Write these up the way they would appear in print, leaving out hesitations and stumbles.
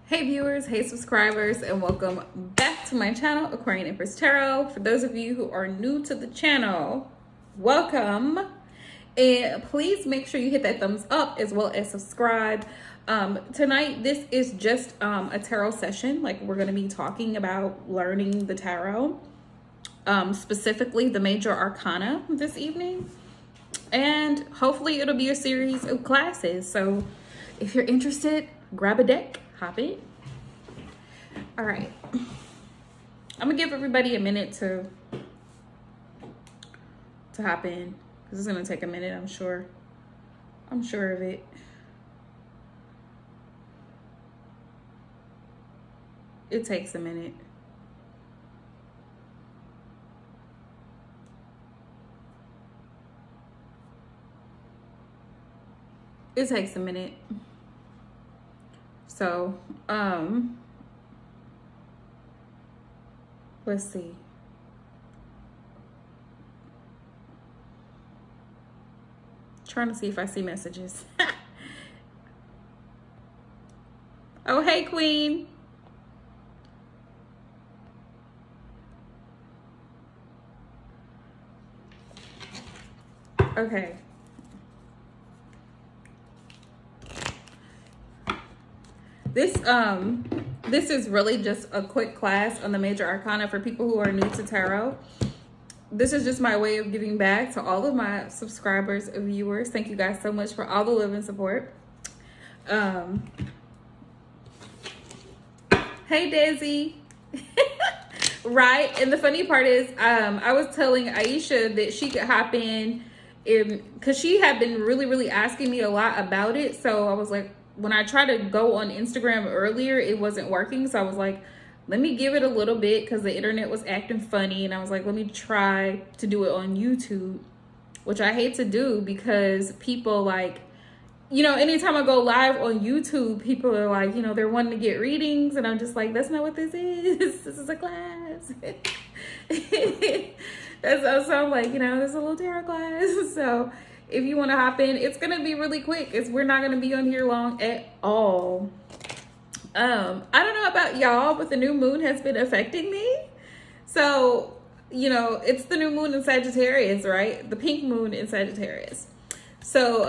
Hey viewers, hey subscribers, and welcome back to my channel, Aquarian Empress Tarot. For those of you who are new to the channel, welcome. And please make sure you hit that thumbs up as well as subscribe. Tonight, this is just a tarot session. Like, we're going to be talking about learning the tarot, specifically the major arcana this evening. And hopefully it'll be a series of classes. So if you're interested, grab a deck. Hop in. All right. I'm gonna give everybody a minute to hop in because it's gonna take a minute. I'm sure of it. It takes a minute. It takes a minute. So, let's see. Trying to see if I see messages. Oh, hey, Queen. Okay. This is really just a quick class on the major arcana for people who are new to tarot. This is just my way of giving back to all of my subscribers and viewers. Thank you guys so much for all the love and support. Hey, Desi. Right, and the funny part is I was telling Aisha that she could hop in because she had been really asking me a lot about it. So I was like, when I tried to go on Instagram earlier, it wasn't working. So I was like, let me give it a little bit because the internet was acting funny. And I was like, let me try to do it on YouTube, which I hate to do because people like, you know, anytime I go live on YouTube, people are like, you know, they're wanting to get readings. And I'm just like, that's not what this is. This is a class. So I'm like, you know, there's a little tarot class. So if you want to hop in, it's going to be really quick. We're not going to be on here long at all. I don't know about y'all, but the new moon has been affecting me. So, you know, it's the new moon in Sagittarius, right? The pink moon in Sagittarius. So,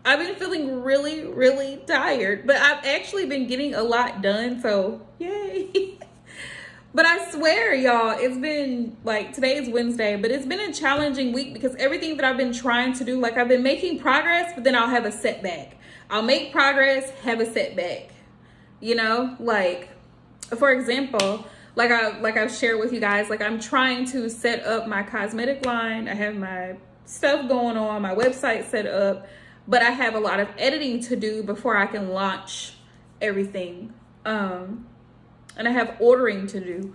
I've been feeling really tired, but I've actually been getting a lot done. So, yay. But I swear, y'all, it's been like, today is Wednesday, but it's been a challenging week because everything that I've been trying to do, like I've been making progress, but then I'll have a setback. I'll make progress, have a setback. You know, like, for example, like I've shared with you guys, like I'm trying to set up my cosmetic line. I have my stuff going on, my website set up, but I have a lot of editing to do before I can launch everything. And I have ordering to do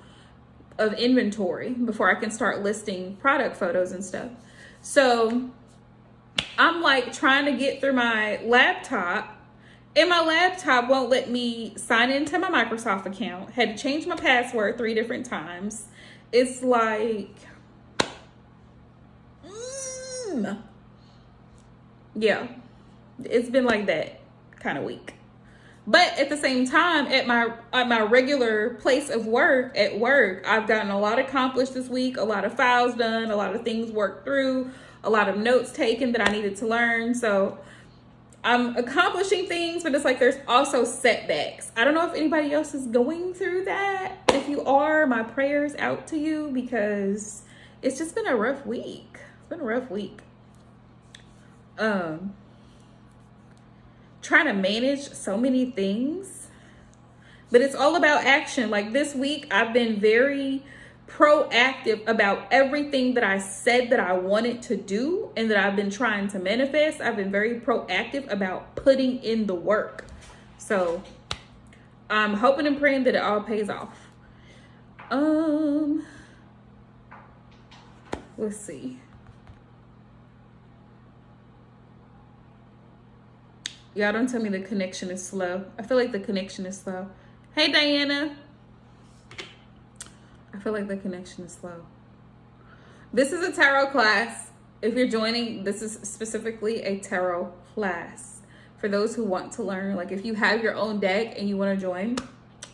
of inventory before I can start listing product photos and stuff. So I'm like trying to get through my laptop, and my laptop won't let me sign into my Microsoft account. Had to change my password 3 different times. It's like, yeah, it's been like that kind of week. But at the same time, at my regular place of work, I've gotten a lot accomplished this week, a lot of files done, a lot of things worked through, a lot of notes taken that I needed to learn. So I'm accomplishing things, but it's like there's also setbacks. I don't know if anybody else is going through that. If you are, my prayers out to you because it's just been a rough week. It's been a rough week. Trying to manage so many things, but it's all about action. Like this week, I've been very proactive about everything that I said that I wanted to do and that I've been trying to manifest. I've been very proactive about putting in the work. So I'm hoping and praying that it all pays off. Let's see. Y'all don't tell me the connection is slow. I feel like the connection is slow. Hey, Diana. I feel like the connection is slow. This is a tarot class. If you're joining, this is specifically a tarot class for those who want to learn. Like if you have your own deck and you want to join,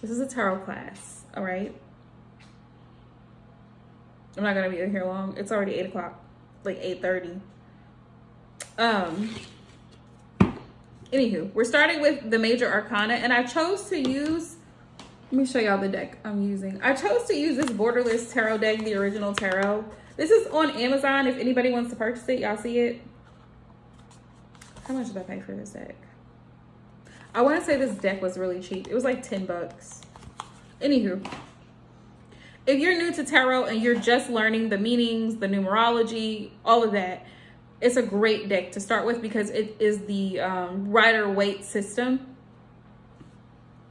this is a tarot class, all right? I'm not gonna be in here long. It's already 8 o'clock, like 8:30. Anywho, we're starting with the major arcana, and I chose to use, let me show y'all the deck I'm using. I chose to use this borderless tarot deck, the original tarot. This is on Amazon if anybody wants to purchase it. Y'all see it? How much did I pay for this deck? I want to say this deck was really cheap. It was like 10 bucks. Anywho, if you're new to tarot and you're just learning the meanings, the numerology, all of that, it's a great deck to start with because it is the Rider-Waite system.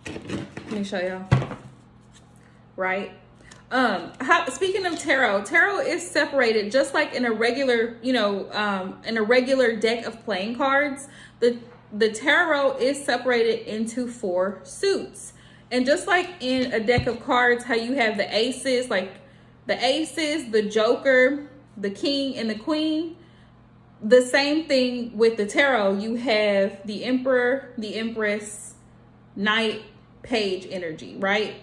Let me show y'all. Right? Speaking of tarot is separated just like in a regular, in a regular deck of playing cards. The tarot is separated into 4 suits. And just like in a deck of cards, how you have the aces, like the aces, the joker, the king, and the queen, the same thing with the tarot. You have the emperor, the empress, knight, page energy, right?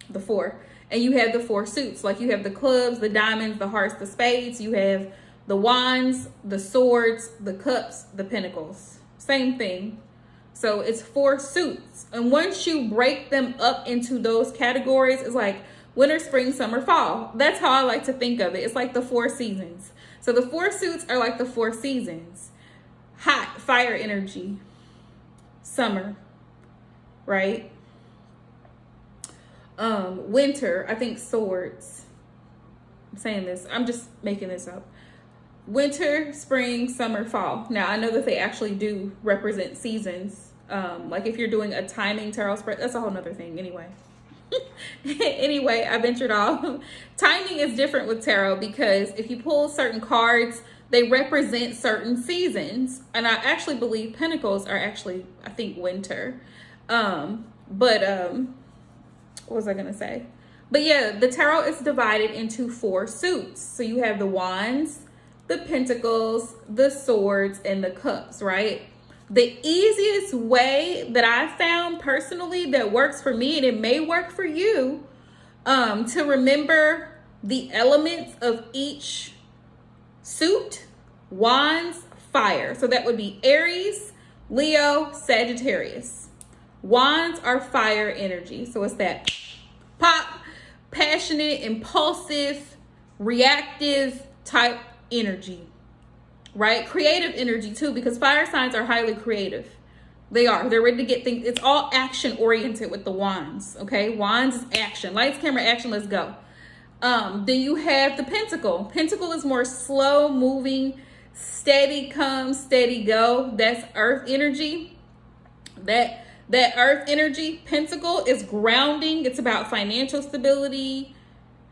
The 4. And you have the 4 suits. Like you have the clubs, the diamonds, the hearts, the spades. You have the wands, the swords, the cups, the pentacles. Same thing. So it's 4 suits. And once you break them up into those categories, it's like winter, spring, summer, fall. That's how I like to think of it. It's like the 4 seasons. So the 4 suits are like the 4 seasons. Hot, fire energy. Summer, right? Winter, I think swords. I'm saying this. I'm just making this up. Winter, spring, summer, fall. Now, I know that they actually do represent seasons. Like if you're doing a timing tarot spread, that's a whole nother thing anyway. Anyway, I ventured off. Timing is different with tarot because if you pull certain cards, they represent certain seasons. And I actually believe pentacles are actually, I think, winter. What was I going to say? But yeah, the tarot is divided into 4 suits. So you have the wands, the pentacles, the swords, and the cups, right? The easiest way that I found personally that works for me, and it may work for you, to remember the elements of each suit: wands, fire. So that would be Aries, Leo, Sagittarius. Wands are fire energy. So it's that pop, passionate, impulsive, reactive type energy. Right? Creative energy too, because fire signs are highly creative. They are. They're ready to get things. It's all action oriented with the wands. Okay? Wands is action. Lights, camera, action. Let's go. Then you have the pentacle. Pentacle is more slow moving, steady come, steady go. That's earth energy. That earth energy. Pentacle is grounding. It's about financial stability,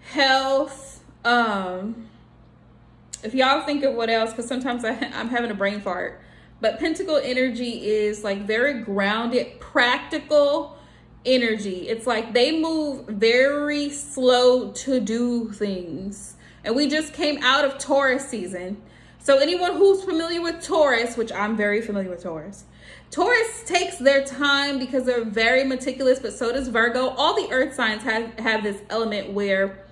health, if y'all think of what else, because sometimes I'm having a brain fart. But pentacle energy is like very grounded, practical energy. It's like they move very slow to do things. And we just came out of Taurus season. So anyone who's familiar with Taurus, which I'm very familiar with Taurus. Taurus takes their time because they're very meticulous, but so does Virgo. All the earth signs have this element where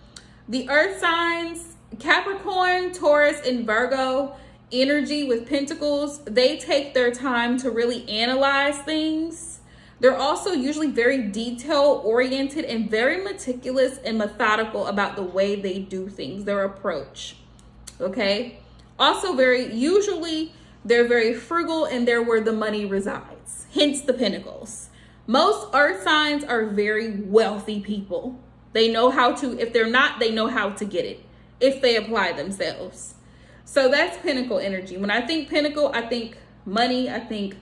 the earth signs, Capricorn, Taurus, and Virgo energy with pentacles, they take their time to really analyze things. They're also usually very detail oriented and very meticulous and methodical about the way they do things, their approach. Okay. Also usually they're very frugal and they're where the money resides. Hence the pentacles. Most earth signs are very wealthy people. They know how to, if they're not, they know how to get it if they apply themselves. So that's pentacle energy. When I think pentacle, I think money, I think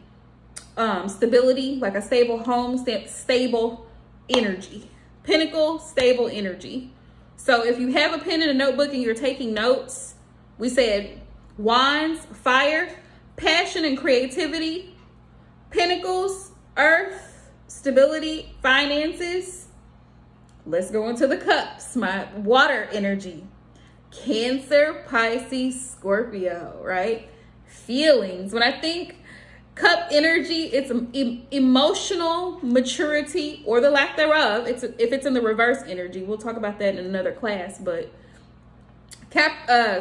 stability, like a stable home, stable energy. Pentacle, stable energy. So if you have a pen and a notebook and you're taking notes, we said wands, fire, passion and creativity, pentacles, earth, stability, finances. Let's go into the cups, my water energy. Cancer, Pisces, Scorpio, right? Feelings. When I think Cup energy, it's emotional maturity or the lack thereof. If it's in the reverse energy, we'll talk about that in another class. But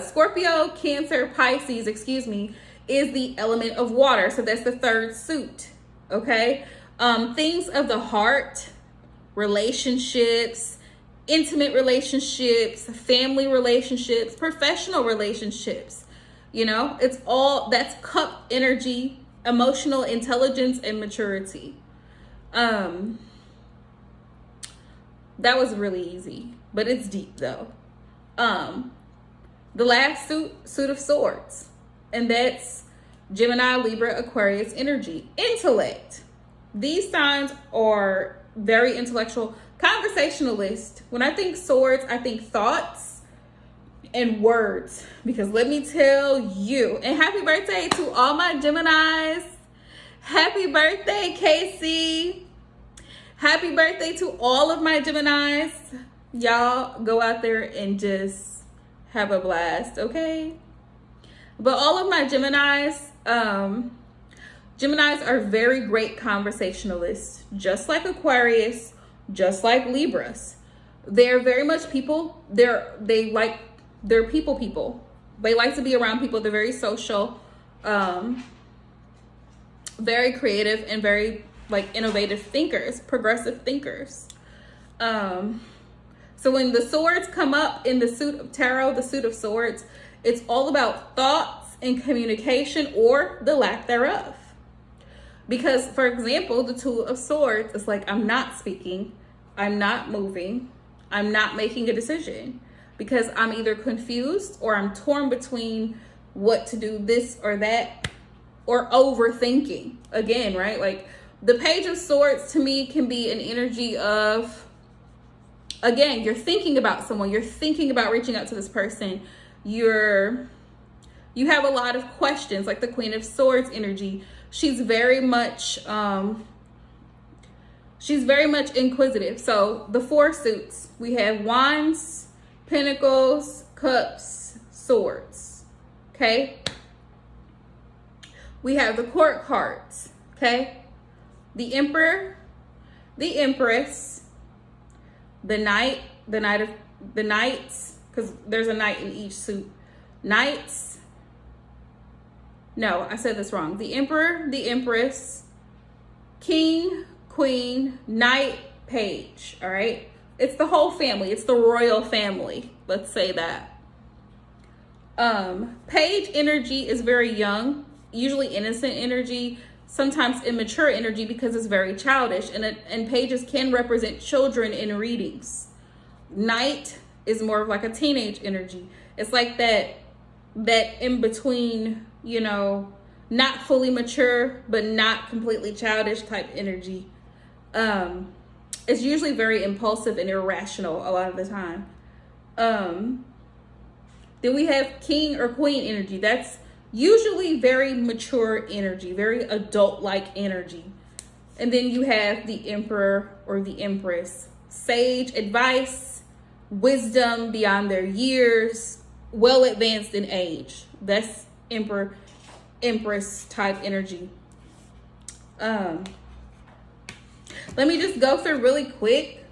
Scorpio, Cancer, Pisces, is the element of water. So that's the third suit. Okay. Things of the heart, relationships, intimate relationships, family relationships, professional relationships. You know, it's all, that's cup energy, emotional intelligence and maturity. That was really easy, but it's deep though. The last suit of swords, and that's Gemini, Libra, Aquarius energy, intellect. These signs are very intellectual, conversationalist. When I think swords, I think thoughts and words, because let me tell you, and happy birthday to all my Geminis. Happy birthday, Casey. Happy birthday to all of my Geminis. Y'all go out there and just have a blast, okay? But all of my Geminis, Geminis are very great conversationalists, just like Aquarius, just like Libras. They're very much people. They're people. They like to be around people. They're very social, very creative, and very innovative thinkers, progressive thinkers. So when the swords come up in the suit of tarot, the suit of swords, it's all about thoughts and communication or the lack thereof. Because, for example, the Two of Swords is like, I'm not speaking, I'm not moving, I'm not making a decision, because I'm either confused or I'm torn between what to do, this or that, or overthinking. Again, right? Like the Page of Swords to me can be an energy of, again, you're thinking about someone, you're thinking about reaching out to this person, you have a lot of questions, like the Queen of Swords energy. She's very much inquisitive. So the four suits, we have Wands, Pentacles, Cups, Swords. Okay. We have the Court cards. Okay. The Emperor, the Empress, the Knights, because there's a knight in each suit. Knights. No, I said this wrong. The Emperor, the Empress, King, Queen, Knight, Page. All right. It's the whole family. It's the royal family. Let's say that. Page energy is very young, usually innocent energy, sometimes immature energy because it's very childish. And pages can represent children in readings. Knight is more of like a teenage energy. It's like that in between, you know, not fully mature, but not completely childish type energy. It's usually very impulsive and irrational a lot of the time. Then we have King or Queen energy. That's usually very mature energy, very adult-like energy. And then you have the Emperor or the Empress. Sage advice, wisdom beyond their years, well advanced in age. That's Emperor, Empress type energy. Let me just go through really quick.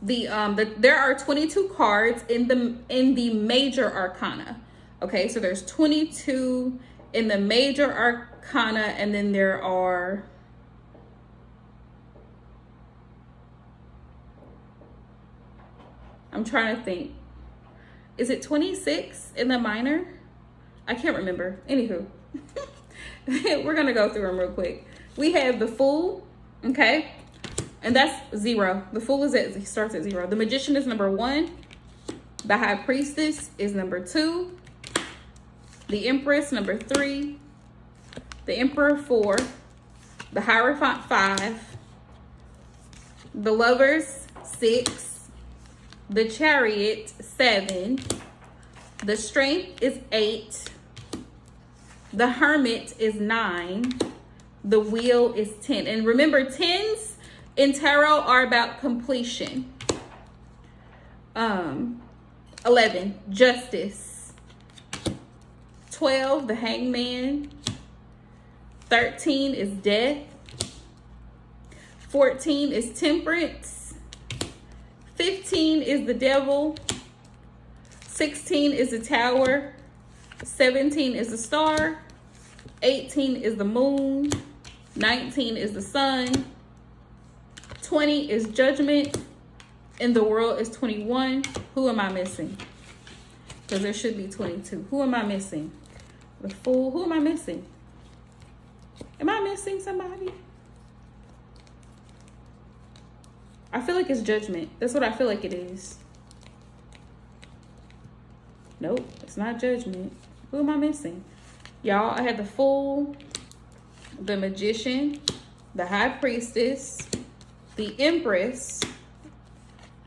There are 22 cards in the major arcana. Okay, so there's 22 in the major arcana, and then there are I'm trying to think. Is it 26 in the minor? I can't remember. Anywho, we're going to go through them real quick. We have the Fool, okay? And that's 0. The Fool starts at 0. The Magician is number 1. The High Priestess is number 2. The Empress, number 3. The Emperor, 4. The Hierophant, 5. The Lovers, 6. The Chariot, 7. The Strength is 8. The Hermit is 9. The Wheel is 10. And remember, 10s in tarot are about completion. 11, Justice. 12, the Hangman. 13 is death. 14 is temperance. 15 is the devil. 16 is the tower. 17 is the star. 18 is the moon. 19 is the sun. 20 is judgment. And the world is 21. Who am I missing? Because there should be 22. Who am I missing? The Fool. Who am I missing? Am I missing somebody? I feel like it's judgment. That's what I feel like it is. Nope, it's not judgment. Who am I missing? Y'all, I had the Fool, the Magician, the High Priestess, the Empress,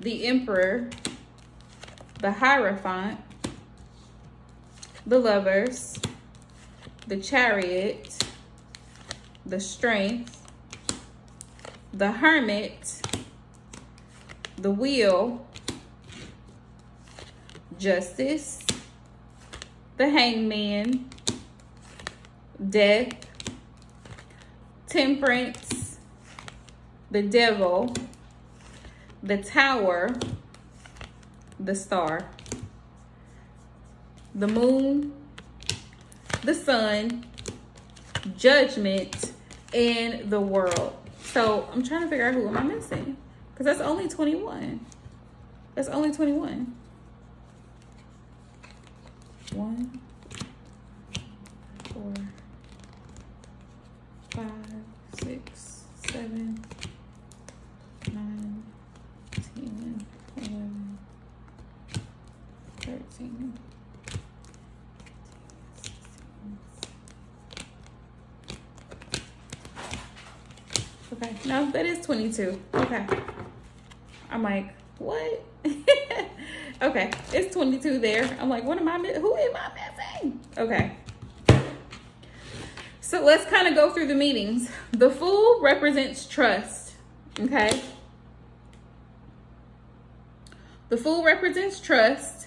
the Emperor, the Hierophant, the Lovers, the Chariot, the Strength, the Hermit, the Wheel, Justice, the Hangman, Death, Temperance, the Devil, the Tower, the Star, the Moon, the Sun, Judgment, and the World. So I'm trying to figure out who am I missing, because that's only 21. That's only 21. 1, 4, 5, 6, 7, 9, 10, 11, 13. Okay, no, that is 22. Okay. I'm like, what? Okay, it's 22 there. I'm like, what am I missing? Who am I missing? Okay. So let's kind of go through the meanings. The Fool represents trust. Okay. The Fool represents trust.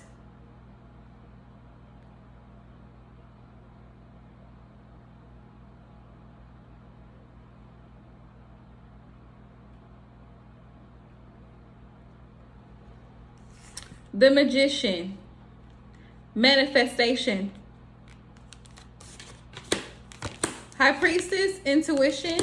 The Magician, manifestation. High Priestess, intuition.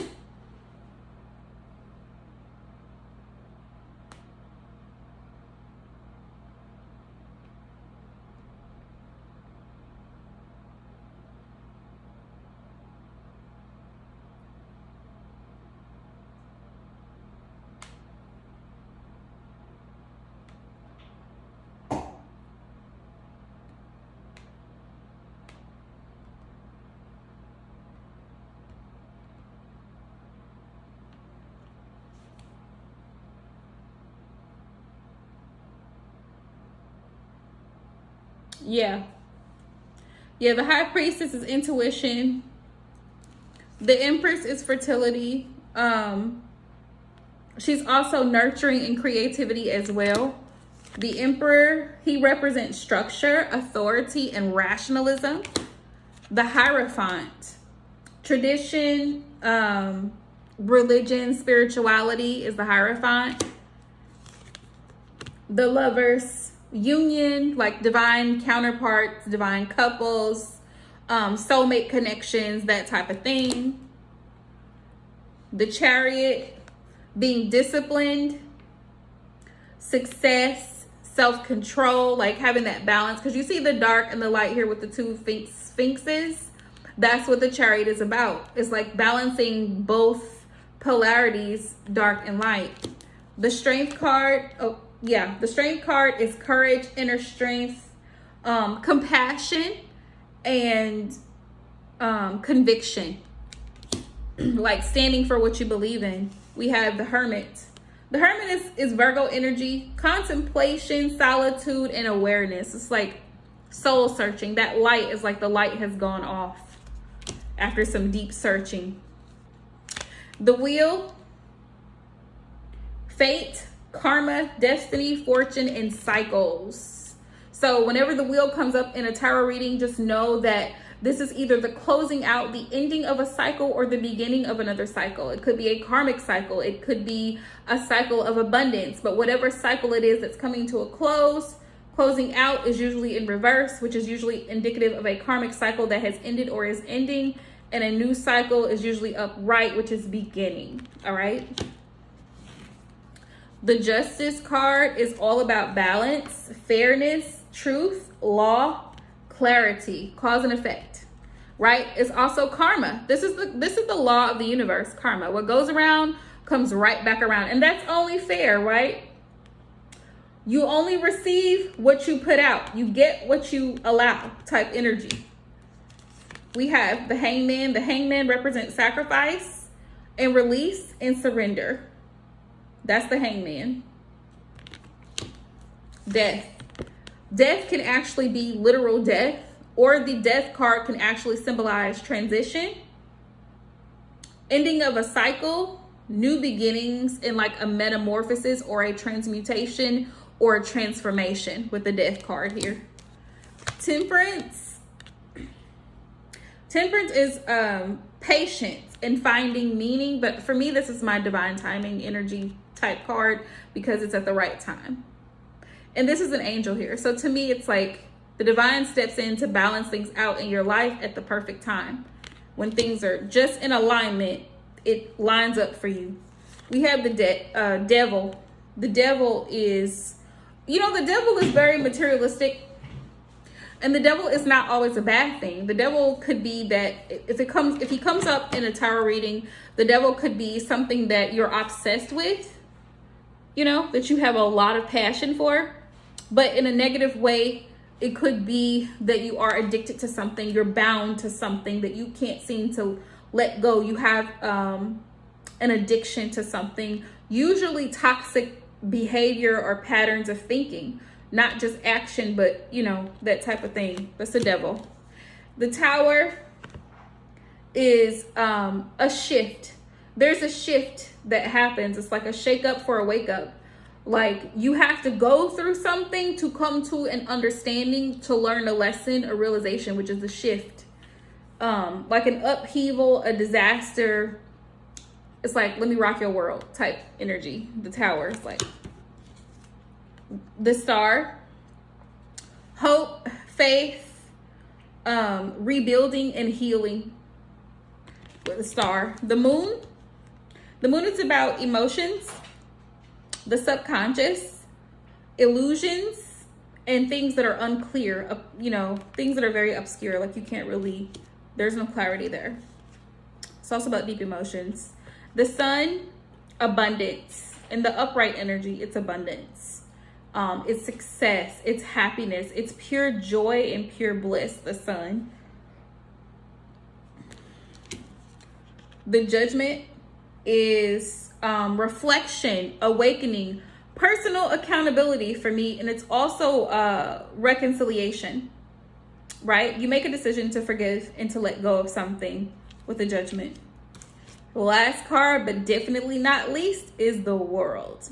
Yeah, the High Priestess is intuition. The Empress is fertility. She's also nurturing and creativity as well. The Emperor, he represents structure, authority, and rationalism. The Hierophant, tradition, religion, spirituality is the Hierophant. The Lovers, union, like divine counterparts, divine couples, soulmate connections, that type of thing. The Chariot, being disciplined, success, self-control, like having that balance, because you see the dark and the light here with the two sphinxes. That's what the Chariot is about. It's like balancing both polarities, dark and light. The Strength card, the Strength card is courage, inner strength, compassion, and conviction. Like standing for what you believe in. We have the Hermit. The Hermit is Virgo energy, contemplation, solitude, and awareness. It's like soul searching. That light is like the light has gone off after some deep searching. The Wheel, fate, karma, destiny, fortune, and cycles. So whenever the Wheel comes up in a tarot reading, just know that This is either the closing out, the ending of a cycle, or the beginning of another cycle. It could be a karmic cycle. It could be a cycle of abundance. But whatever cycle it is that's coming to a close, closing out is usually in reverse, which is usually indicative of a karmic cycle that has ended or is ending. And a new cycle is usually upright, which is beginning. All right. The Justice card is all about balance, fairness, truth, law, clarity, cause and effect, right? It's also karma. This is the law of the universe, karma. What goes around comes right back around. And that's only fair, right? You only receive what you put out. You get what you allow type energy. We have the Hangman. The Hangman represents sacrifice and release and surrender. That's the Hangman. Death. Death can actually be literal death, or the Death card can actually symbolize transition, ending of a cycle, new beginnings, and like a metamorphosis or a transmutation or a transformation with the Death card here. Temperance. Temperance is patience and finding meaning, but for me, this is my divine timing energy type card because it's at the right time. And this is an angel here. So to me, it's like the divine steps in to balance things out in your life at the perfect time. When things are just in alignment, it lines up for you. We have the devil. The devil is, the devil is very materialistic. And the devil is not always a bad thing. The devil could be that if he comes up in a tarot reading, the devil could be something that you're obsessed with, that you have a lot of passion for. But in a negative way, it could be that you are addicted to something. You're bound to something that you can't seem to let go. You have an addiction to something, usually toxic behavior or patterns of thinking. Not just action, but, that type of thing. That's the devil. The Tower is a shift. There's a shift that happens. It's like a shake up for a wake up. Like you have to go through something to come to an understanding, to learn a lesson, a realization, which is the shift. Like an upheaval, a disaster. It's like, let me rock your world type energy. The Tower is like the Star, hope, faith, rebuilding and healing with the Star. The Moon is about emotions, the subconscious, illusions, and things that are unclear, things that are very obscure, like you can't really, there's no clarity there. It's also about deep emotions. The Sun, abundance. In the upright energy, it's abundance. It's success, it's happiness, it's pure joy and pure bliss, the Sun. The Judgment is reflection, awakening, personal accountability for me, and it's also reconciliation, right? You make a decision to forgive and to let go of something with the Judgment. The last card, but definitely not least, is the World.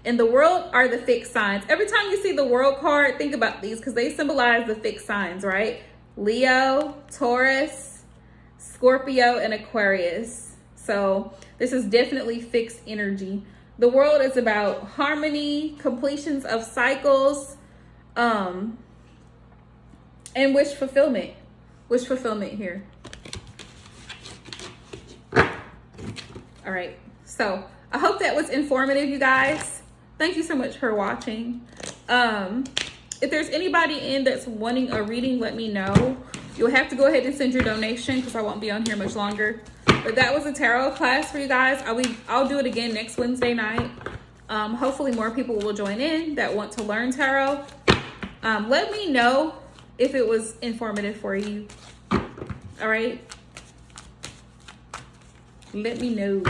And the World are the fixed signs. Every time you see the World card, think about these because they symbolize the fixed signs, right? Leo, Taurus, Scorpio, and Aquarius. So this is definitely fixed energy. The World is about harmony, completions of cycles, and wish fulfillment. Wish fulfillment here. All right. So I hope that was informative, you guys. Thank you so much for watching. If there's anybody in that's wanting a reading, let me know. You'll have to go ahead and send your donation because I won't be on here much longer. But that was a tarot class for you guys. I'll do it again next Wednesday night. Hopefully more people will join in that want to learn tarot. Let me know if it was informative for you. All right. Let me know.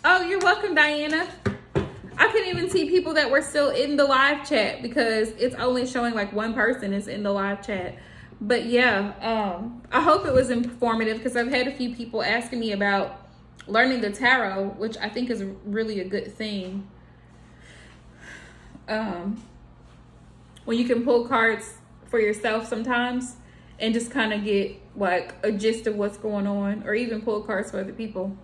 Oh, you're welcome. welcome, Diana. I couldn't even see people that were still in the live chat because it's only showing like one person is in the live chat. But yeah, I hope it was informative because I've had a few people asking me about learning the tarot, which I think is really a good thing. When you can pull cards for yourself sometimes and just kind of get like a gist of what's going on, or even pull cards for other people.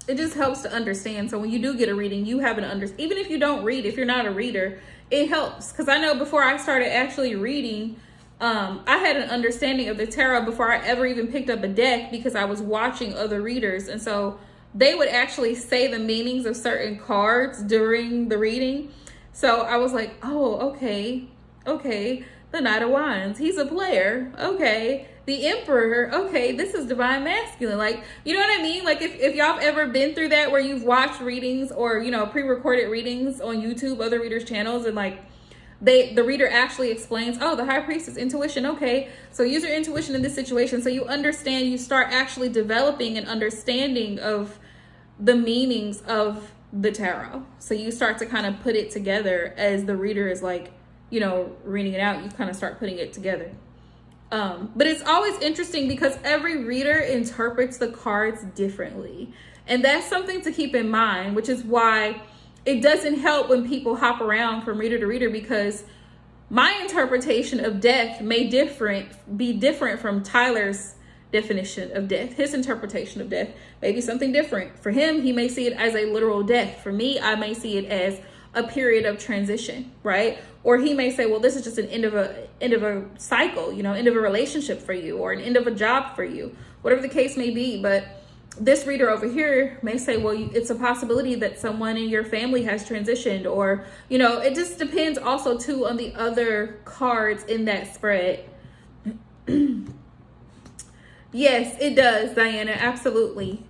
It just helps to understand. So when you do get a reading, you have even if you don't read, if you're not a reader, it helps. Because I know before I started actually reading, I had an understanding of the tarot before I ever even picked up a deck, because I was watching other readers. And so they would actually say the meanings of certain cards during the reading. So I was like, oh, okay. The Knight of Wands, he's a player. Okay. The Emperor, okay, this is divine masculine. Like, you know what I mean? Like if y'all have ever been through that, where you've watched readings or, you know, pre-recorded readings on YouTube, other readers' channels, and like the reader actually explains, oh, the High Priestess, intuition. Okay, so use your intuition in this situation. So you understand, you start actually developing an understanding of the meanings of the tarot. So you start to kind of put it together as the reader is like, you know, reading it out. You kind of start putting it together. But it's always interesting because every reader interprets the cards differently. And that's something to keep in mind, which is why it doesn't help when people hop around from reader to reader, because my interpretation of death may be different from Tyler's definition of death. His interpretation of death may be something different. For him, he may see it as a literal death. For me, I may see it as a period of transition, right? Or he may say, well, this is just an end of a cycle, you know, end of a relationship for you, or an end of a job for you, whatever the case may be. But this reader over here may say, well, it's a possibility that someone in your family has transitioned, or, you know, it just depends also too on the other cards in that spread. Yes, it does, Diana, absolutely.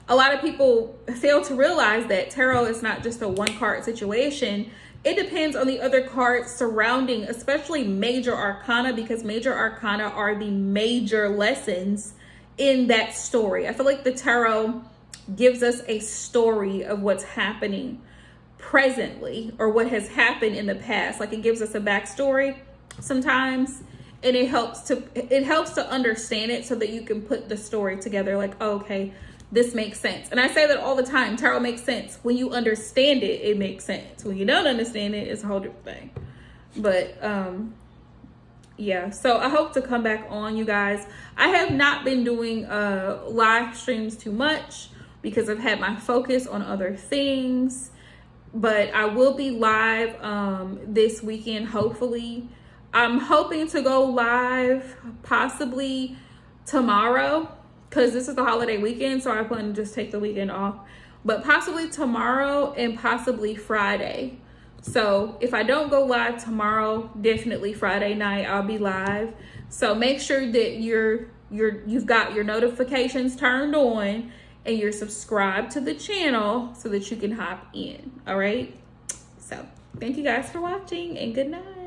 A lot of people fail to realize that tarot is not just a one card situation. It depends on the other cards surrounding, especially major arcana, because major arcana are the major lessons in that story. I feel like the tarot gives us a story of what's happening presently, or what has happened in the past. Like, it gives us a backstory sometimes, and it helps to understand it so that you can put the story together. Like, oh, okay, this makes sense. And I say that all the time. Tarot makes sense. When you understand it, it makes sense. When you don't understand it, it's a whole different thing. But yeah, so I hope to come back on, you guys. I have not been doing live streams too much because I've had my focus on other things. But I will be live this weekend, hopefully. I'm hoping to go live possibly tomorrow, because this is the holiday weekend, so I plan to just take the weekend off. But possibly tomorrow and possibly Friday. So if I don't go live tomorrow, definitely Friday night I'll be live. So make sure that you've got your notifications turned on and you're subscribed to the channel so that you can hop in. All right. So thank you guys for watching, and good night.